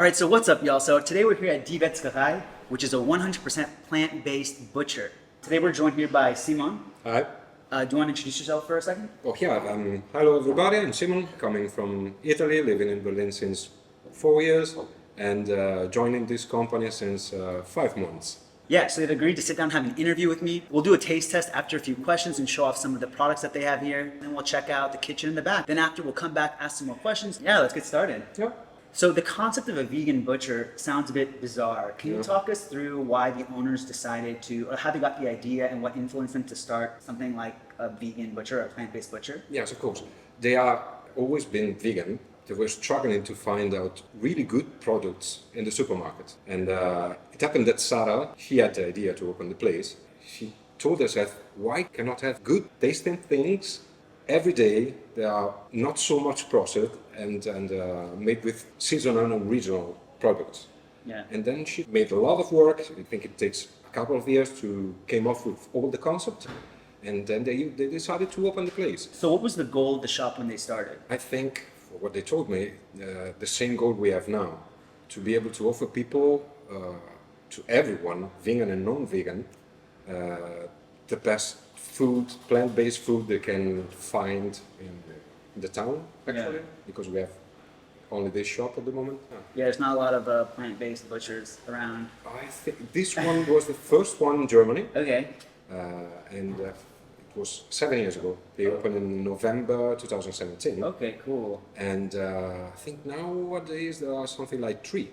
All right, so what's up, y'all? So today we're here at Vetzgerei, which is a 100% plant-based butcher. Today we're joined here by Simon. Hi. Do you want to introduce yourself for a second? Oh yeah, hello everybody, I'm Simon, coming from Italy, living in Berlin since 4 years and joining this company since 5 months. Yeah, so they've agreed to sit down and have an interview with me. We'll do a taste test after a few questions and show off some of the products that they have here. Then we'll check out the kitchen in the back. Then after, we'll come back, ask some more questions. Yeah, let's get started. Yeah. So the concept of a vegan butcher sounds a bit bizarre. Can you talk us through why the owners decided to, or how they got the idea and what influenced them to start something like a vegan butcher or a plant-based butcher? Yes, of course. They are always been vegan. They were struggling to find out really good products in the supermarket. And it happened that Sarah, she had the idea to open the place. She told herself, why cannot have good tasting things every day? They are not so much processed and made with seasonal and regional products. Yeah. And then she made a lot of work. I think it takes a couple of years to came up with all the concept. And then they decided to open the place. So what was the goal of the shop when they started? I think, for what they told me, the same goal we have now, to be able to offer people, to everyone, vegan and non-vegan, the best food, plant-based food they can find in the town, actually, because we have only this shop at the moment. Yeah, there's not a lot of plant-based butchers around. I think this one was the first one in Germany, Okay. and it was 7 years ago. They opened in November 2017. Okay, cool. And I think nowadays there are something like 3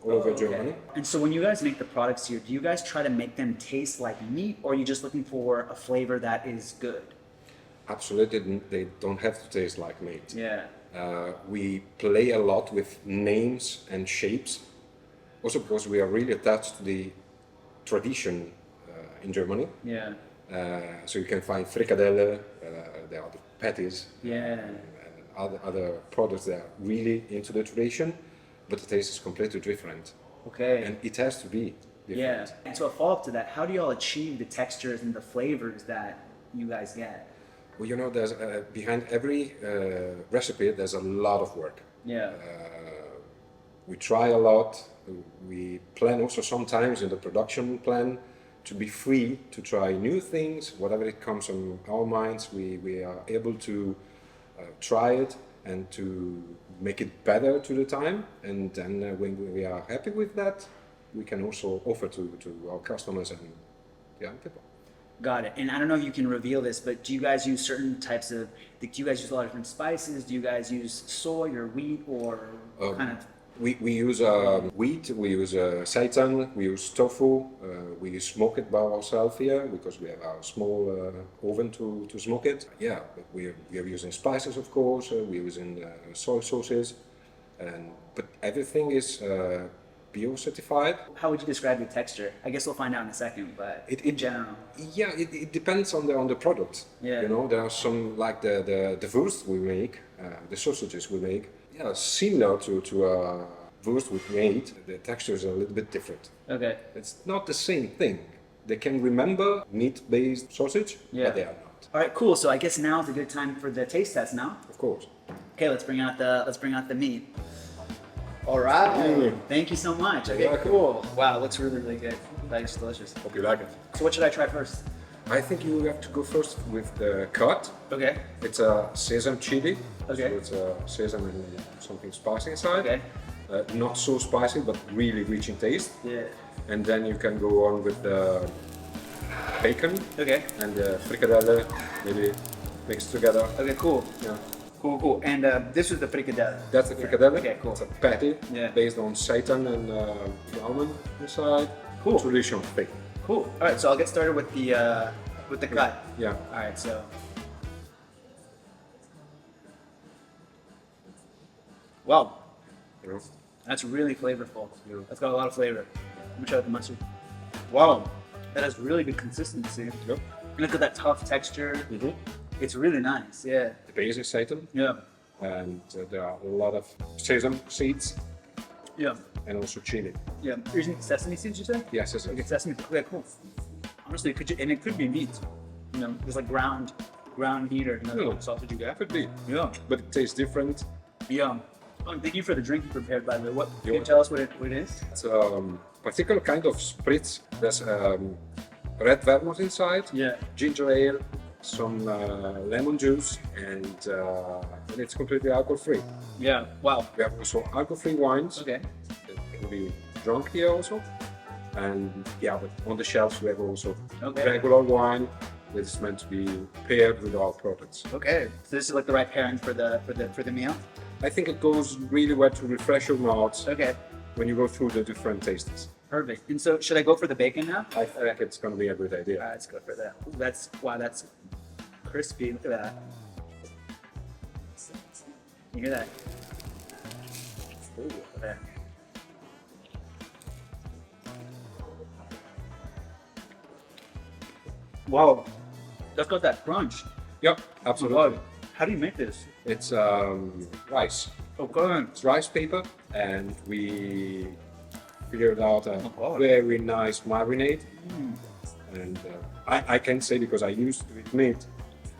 all over Germany. And so when you guys make the products here, do you guys try to make them taste like meat, or are you just looking for a flavor that is good? Absolutely, they don't have to taste like meat. Yeah. We play a lot with names and shapes, also because we are really attached to the tradition in Germany. Yeah. So you can find frikadelle, there are the patties, Yeah. and other products that are really into the tradition, but the taste is completely different. Okay. And it has to be different. Yeah. And so a follow-up to that, how do you all achieve the textures and the flavors that you guys get? Well, you know, there's behind every recipe, there's a lot of work. Yeah. We try a lot. We plan also sometimes in the production plan to be free to try new things. Whatever it comes from our minds, we are able to try it and to make it better to the time. And then when we are happy with that, we can also offer to our customers and people. Got it. And I don't know if you can reveal this, but do you guys use certain types of, do you guys use a lot of different spices? Do you guys use soy or wheat or kind of? We use wheat, we use seitan, we use tofu, we smoke it by ourselves here because we have our small oven to smoke it. Yeah, but we are using spices, of course, we're using soy sauces, but everything is bio-certified. How would you describe the texture? I guess we'll find out in a second, but in general. Yeah, it depends on the product. Yeah. You know, there are some like the wurst we make, the sausages we make. Yeah, similar to wurst we made. The texture is a little bit different. Okay. It's not the same thing. They can remember meat-based sausage, but they are not. All right, cool. So I guess now is a good time for the taste test. Now. Of course. Okay, let's bring out the meat. All right. Thank you so much. Okay, cool. Wow, looks really, really good. That is delicious. Hope you like it. So what should I try first? I think you have to go first with the cut. Okay. It's a sesame chili. Okay. So it's a sesame and something spicy inside. Okay. Not so spicy, but really rich in taste. Yeah. And then you can go on with the bacon. Okay. And the frikadelle, maybe mixed together. Okay, cool. Yeah. Cool. And this was the frikadelle. That's the frikadelle. Okay, cool. It's a patty based on seitan and almond inside. Cool. Traditional thing. Cool. All right, so I'll get started with the cut. Yeah. All right, so. Wow, You know? that's really flavorful. Yeah. That's got a lot of flavor. Let me try the mustard. Wow, that has really good consistency. Yep. Look at that tough texture. Mm-hmm. It's really nice. Yeah. The base is seitan. Yeah. And there are a lot of sesame seeds Yeah. and also chili. Yeah. You're using sesame seeds, you said? Yes, yes, Okay, yes. sesame. Okay, cool. Honestly, it could be meat. You know, there's like ground meat or Yeah. sausage you get. Could be. Yeah. But it tastes different. Yeah. Oh, thank you for the drink you prepared, by the way. What can you You're- tell us what it is? It's a particular kind of spritz. There's red vermouth inside, Yeah. ginger ale, some lemon juice, and it's completely alcohol-free. Yeah. Wow. We have also alcohol-free wines Okay. that can be drunk here also. And yeah, but on the shelves we have also Okay. regular wine that is meant to be paired with our products. Okay. So this is like the right pairing for the meal. I think it goes really well to refresh your mouth Okay. when you go through the different tastes. Perfect. And so should I go for the bacon now? I think it's going to be a good idea. Let's go for that. Ooh, that's crispy. Look at that. You hear that? Ooh, there. Whoa, that's got that crunch. Yep, Oh, absolutely. God. How do you make this? It's rice. Oh, God. It's rice paper, and we figured out a Oh, God. very nice marinade. And I can say, because I used to eat meat,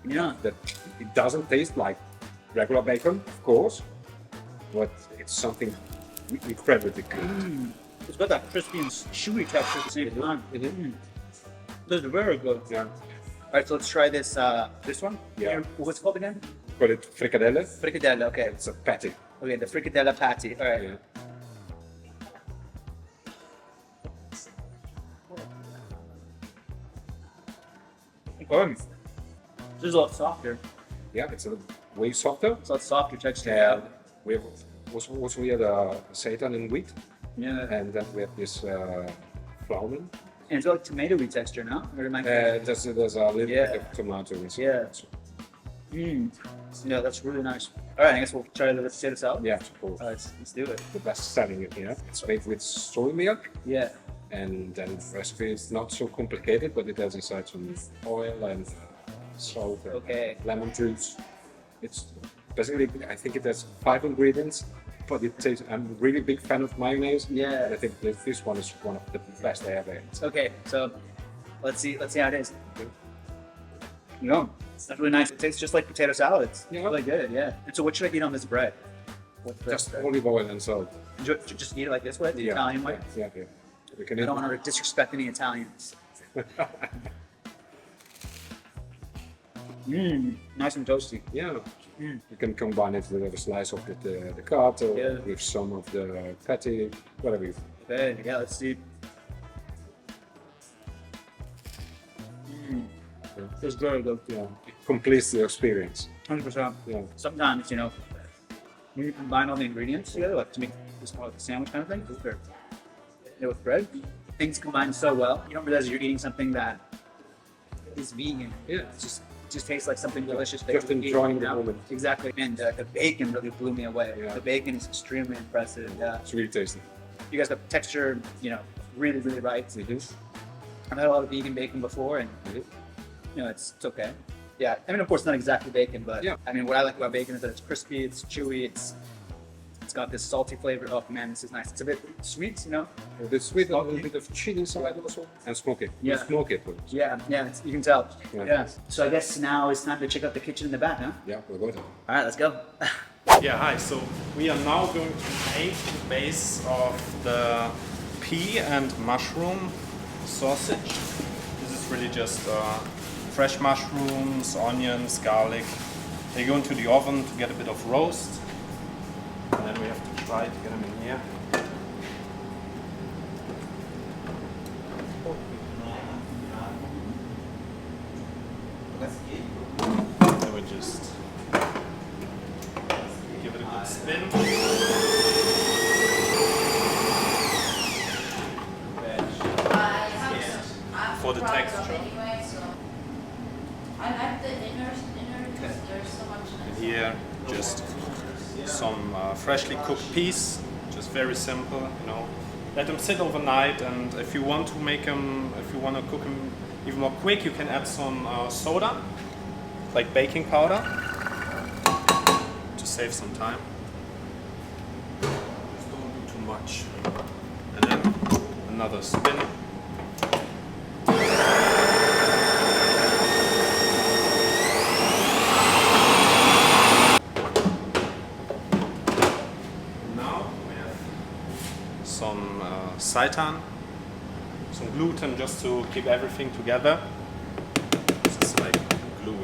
Yeah. that it doesn't taste like regular bacon, of course, but it's something incredibly good. It's got that crispy and chewy texture at the same time. Mhm. This is very good. Yeah, All right, so let's try this one. Yeah. What's it called again? call it fricadelle. Fricadelle. Okay. It's a patty. Okay, the fricadelle patty. All right. Yeah. Okay. This is a lot softer. Yeah, it's a way softer. It's a lot softer texture. And we have also we had seitan and wheat, Yeah. and then we have this flounder. And it's got like tomatoey texture, no? Or am I? There's a little Yeah. bit of tomato inside. Yeah. Yeah, that's really nice. All right, I guess we'll try the potato salad. Yeah, suppose. Let's do it. The best selling it here. It's made with soy milk, Yeah. and then the recipe is not so complicated, but it has inside some oil and salt and Okay. lemon juice. It's basically, I think it has 5 ingredients, but it tastes. I'm a really big fan of mayonnaise. Yeah. And I think this one is one of the best I ever ate. Okay, so let's see how it is. No, that's really nice. It tastes just like potato salad. It's Yeah. really good. Yeah. And so, what should I eat on this bread? What's the Just bread? olive oil and salt. Just eat it like this way, the Italian way. Yeah, yeah. We can I eat. don't want to disrespect any Italians. Nice and toasty. Yeah. You can combine it with a slice of the cut or Yeah. with some of the patty, whatever you. Okay, yeah, let's see. It's very good. Yeah, it completes the experience. 100%. Yeah. Sometimes, when you combine all the ingredients together, like to make this more like a sandwich kind of thing, with bread, things combine so well. You don't realize you're eating something that is vegan. Yeah. It just tastes like something delicious. that Just you eat, enjoying the moment. Exactly. And the bacon really blew me away. Yeah. The bacon is extremely impressive. Yeah. It's really tasty. You guys have texture, really, really right. I've had a lot of vegan bacon before, and it's okay. Yeah, I mean, of course, not exactly bacon, but Yeah. I mean, what I like about bacon is that it's crispy, it's chewy, it's got this salty flavor. Oh man, this is nice. It's a bit sweet, The sweet, a little bit of chili inside also, and smoke it. Yeah. You smoke it. But Yeah, you can tell. Yeah. Yeah. So I guess now it's time to check out the kitchen in the back, huh? yeah, we'll go there. All right, let's go. Yeah, hi. So we are now going to make the base of the pea and mushroom sausage. This is really just fresh mushrooms, onions, garlic. They go into the oven to get a bit of roast. And then we have to try to get them in here. Then we just give it a good spin. For the texture. Anyway, so I like the inner because there's so much nice. Here, just some freshly cooked peas, just very simple, Let them sit overnight, and if you want to make them, if you want to cook them even more quick, you can add some soda, like baking powder, to save some time. Just don't do too much. And then another spin. some seitan, some gluten, just to keep everything together. This is like glue.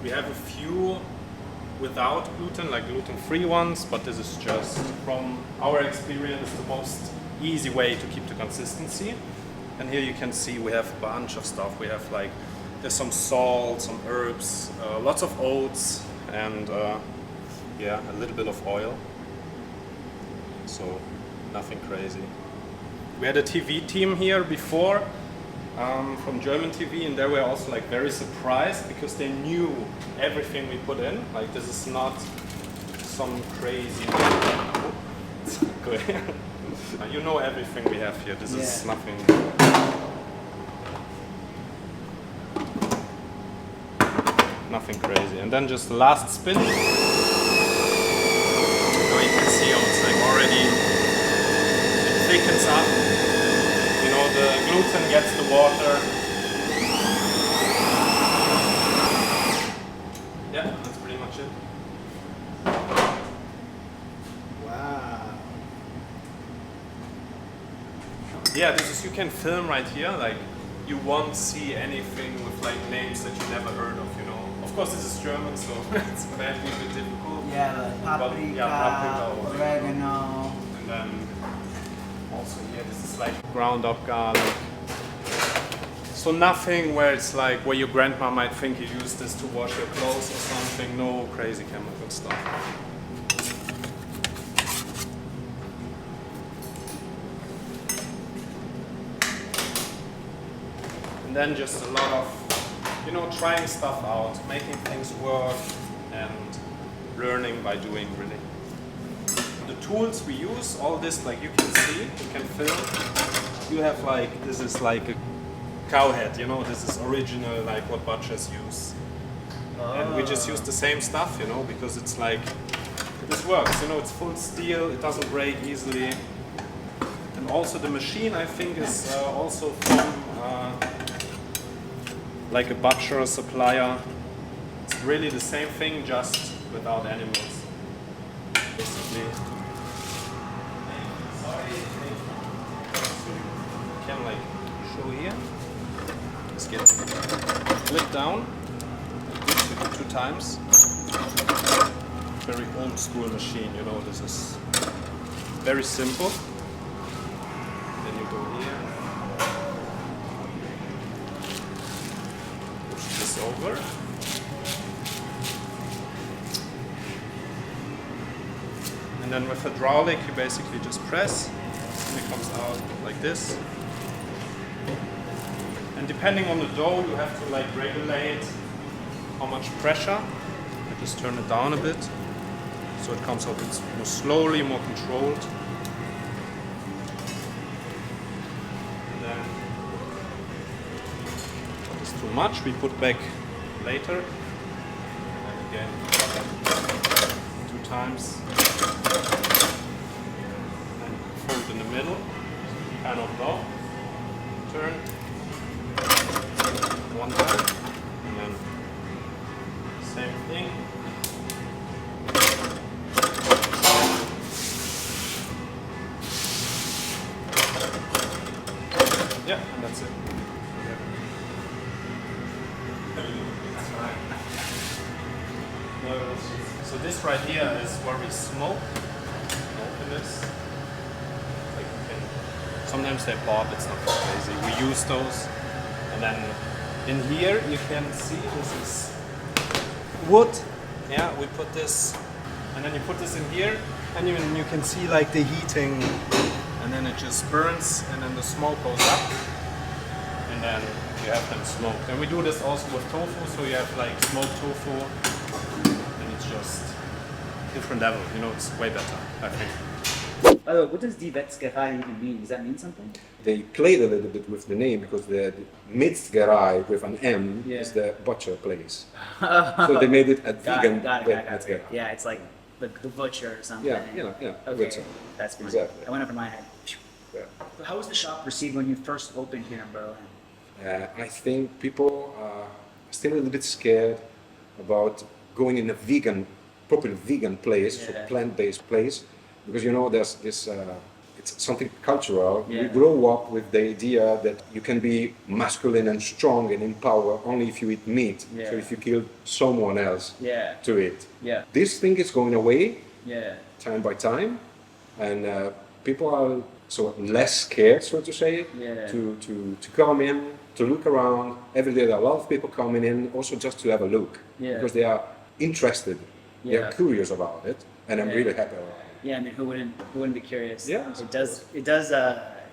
We have a few without gluten, like gluten-free ones, but this is just, from our experience, the most easy way to keep the consistency. And here you can see we have a bunch of stuff. We have like, there's some salt, some herbs, lots of oats, and yeah, a little bit of oil. So nothing crazy. We had a TV team here before, from German TV, and they were also like very surprised because they knew everything we put in. Like, this is not some crazy. You know everything we have here. This is nothing. Nothing crazy. And then just the last spin. Now you can see how it's like already, it thickens up. You know, the gluten gets the water. Yeah, that's pretty much it. Wow. Yeah, this is, you can film right here, like you won't see anything with like names that you never heard of, you know. Of course this is German, so it's maybe a bit difficult. Yeah, like paprika, oregano. And then also here, this is like ground up garlic. So nothing where it's like, where your grandma might think you use this to wash your clothes or something. No crazy chemical stuff. And then just a lot of, you know, trying stuff out, making things work, and learning by doing, really. The tools we use, all this, like you can see, you can film. You have like, this is like a cow head, you know, this is original, like what butchers use. And we just use the same stuff, you know, because it's like, this works, you know, it's full steel, it doesn't break easily. And also the machine, I think, is also from like a butcher or supplier. It's really the same thing, just without animals, basically. Sorry, can like show here. Just get click down, like this, you do 2 times. Very old school machine, you know, this is very simple. Then you go here. Over. And then with hydraulic you basically just press and it comes out like this. And depending on the dough you have to like regulate how much pressure. I just turn it down a bit so it comes out more slowly, more controlled. Too much, we put back later, and again 2 times, and fold in the middle, kind of low, turn 1 time, and then same thing. Yeah, and that's it. So this right here is where we smoke. Open this. Like you can, sometimes they pop, it's not crazy. We use those. And then in here you can see this is wood. Yeah, we put this, and then you put this in here, and you can see like the heating, and then it just burns, and then the smoke goes up, and then you have them smoked. And we do this also with tofu, so you have like smoked tofu. Just different level, you know, it's way better, I think. By the way, what does die Vetzgerei even mean? Does that mean something? They played a little bit with the name because the Vetzgerei with an M is the butcher place. So they made it a vegan Vetzgerei. Yeah, it's like the butcher or something. Yeah. Okay, Butcher. that's fine. Exactly. I went over my head. Yeah. How was the shop received when you first opened here in Berlin? I think people are still a little bit scared about going in a proper vegan place, so plant-based place, because you know there's this. it's something cultural. Yeah. We grow up with the idea that you can be masculine and strong and in power only if you eat meat. Yeah. So if you kill someone else Yeah. to it. Yeah. This thing is going away Yeah. time by time, and people are so less scared, so to say, Yeah. to come in, to look around. Every day there are a lot of people coming in also just to have a look, Yeah. because they are interested, they Yeah. are curious about it, and I'm Yeah. really happy about it. Yeah, I mean, who wouldn't be curious? Yeah. It does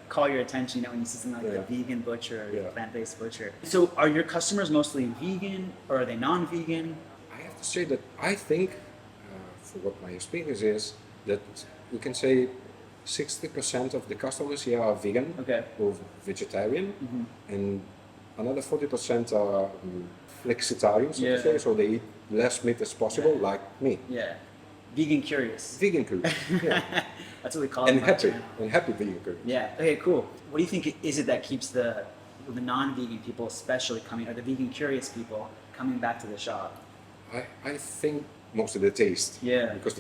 call your attention, you know, when you see something like Yeah. the vegan butcher, or Yeah. plant-based butcher. So, are your customers mostly vegan, or are they non-vegan? I have to say that I think, for what my experience is, that we can say 60% of the customers here are vegan Okay. or vegetarian, and another 40% are flexitarian, so Yeah. to say, so they eat less meat as possible, Yeah. like me. Yeah, vegan curious. Vegan curious, yeah. That's what we call and it. on my happy, channel. and happy vegan curious. Yeah. Okay. Cool. What do you think is it that keeps the non-vegan people, especially coming, or the vegan curious people, coming back to the shop? I think most of the taste, Yeah. because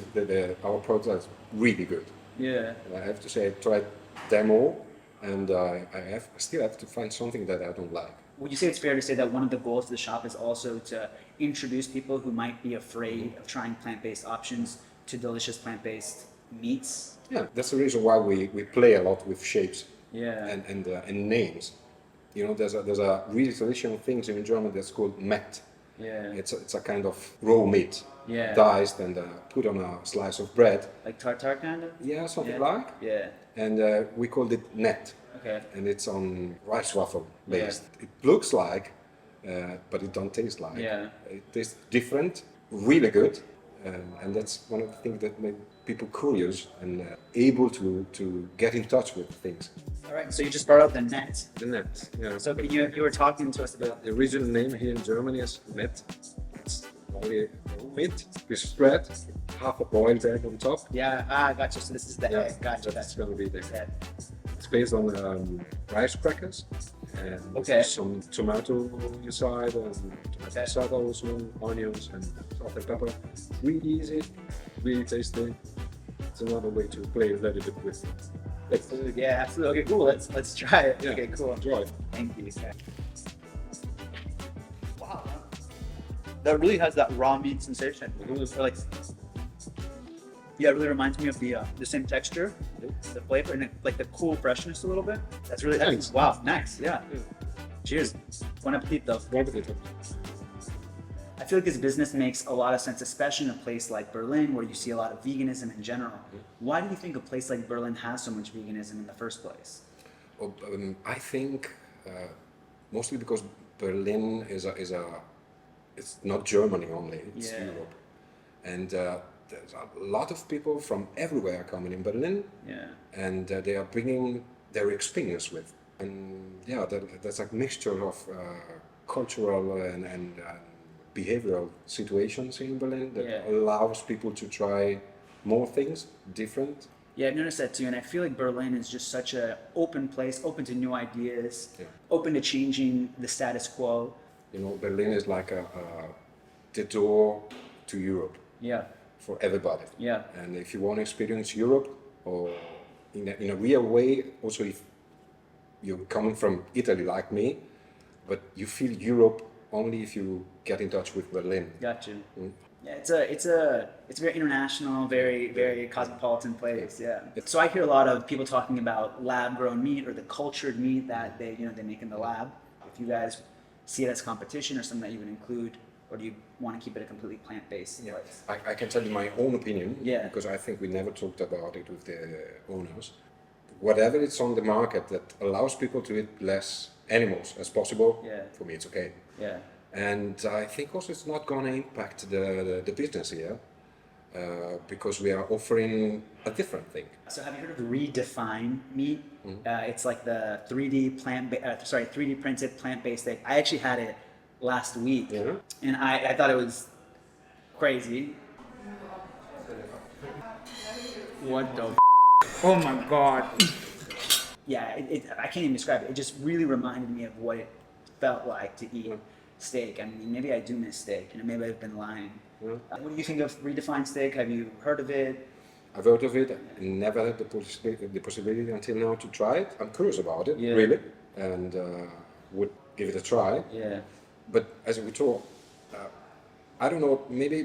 our product is really good. Yeah. And I have to say, I tried them all, and I still have to find something that I don't like. Would you say it's fair to say that one of the goals of the shop is also to introduce people who might be afraid of trying plant-based options to delicious plant-based meats? Yeah, that's the reason why we play a lot with shapes Yeah. and names. You know, there's a really traditional thing in German that's called Met. Yeah. It's a kind of raw meat, Yeah. diced and put on a slice of bread. Like tartare kind of? Yeah, something Yeah. like. Yeah. And we called it Net, Okay. and it's on rice waffle based. Yeah. It looks like, but it don't taste like. Yeah. It tastes different, really good, and that's one of the things that made people curious and able to get in touch with things. All right. So you just brought up the net. The Net, yeah. So you were talking to us about. The original name here in Germany is Met. It's only meat with spread, half a boiled egg on top. Yeah. Gotcha. So this is the egg. Gotcha. That's going to be the Egg. It's based on rice crackers and Okay. some tomato on your side and tomato salad also, onions and salt and pepper. Really easy, really tasty. It's another way to play a little bit with Food. Yeah. Absolutely. Okay. Cool. Let's try it. Yeah. Okay. Cool. Enjoy. Thank you. Wow. That really has that raw meat sensation. Or like, yeah, it really reminds me of the same texture, the flavor, and like the cool freshness a little bit. That's really Thanks. wow, nice. Yeah. Cheers. Bon appetit, though. Bon appetit. I feel like this business makes a lot of sense, especially in a place like Berlin, where you see a lot of veganism in general. Why do you think a place like Berlin has so much veganism in the first place? Well, I think mostly because Berlin is it's not Germany only, it's Yeah. Europe. And there's a lot of people from everywhere coming in Berlin, Yeah. and they are bringing their experience with. And yeah, there's a mixture of cultural and behavioral situations in Berlin that Yeah. allows people to try more things, different. Yeah, I've noticed that too, and I feel like Berlin is just such an open place, open to new ideas, Yeah. open to changing the status quo. You know, Berlin is like the door to Europe Yeah, for everybody. yeah, And if you want to experience Europe, or in a real way, also if you're coming from Italy like me, but you feel Europe only if you get in touch with Berlin. got you. Mm. Yeah, it's a very international, very cosmopolitan place. Yeah. So I hear a lot of people talking about lab-grown meat or the cultured meat that they make in the lab. If you guys see it as competition or something that you would include, or do you want to keep it a completely plant-based place? I can tell you my own opinion, Yeah. because I think we never talked about it with the owners. Whatever is on the market that allows people to eat less animals as possible, Yeah. for me it's okay. Yeah. And I think also it's not going to impact the business here, because we are offering a different thing. So have you heard of Redefined Meat? It's like the 3D printed plant-based steak. I actually had it last week, Yeah. and I thought it was crazy. What the? Oh my god! Yeah, I can't even describe it. It just really reminded me of what it felt like to eat steak. I mean, maybe I do miss steak, and maybe I've been lying. Yeah. What do you think of Redefined Steak? Have you heard of it? I've heard of it. I never had the possibility until now to try it. I'm curious about it, Yeah. really, and would give it a try. Yeah. But as we talk, I don't know. Maybe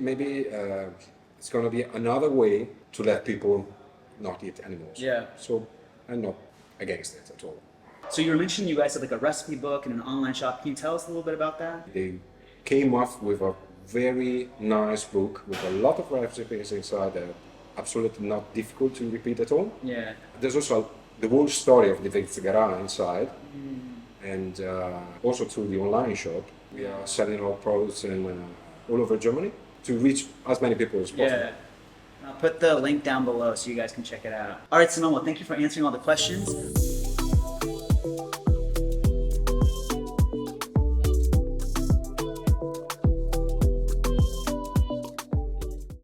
it's going to be another way to let people not eat animals. Yeah. So I'm not against it at all. So you were mentioning you guys had like a recipe book and an online shop. Can you tell us a little bit about that? They came up with a very nice book with a lot of recipes inside that are absolutely not difficult to repeat at all. Yeah. There's also the whole story of the Vetzgerei inside, and also through the online shop. We are selling our products in all over Germany to reach as many people as possible. Yeah. I'll put the link down below so you guys can check it out. All right, Sonoma, thank you for answering all the questions.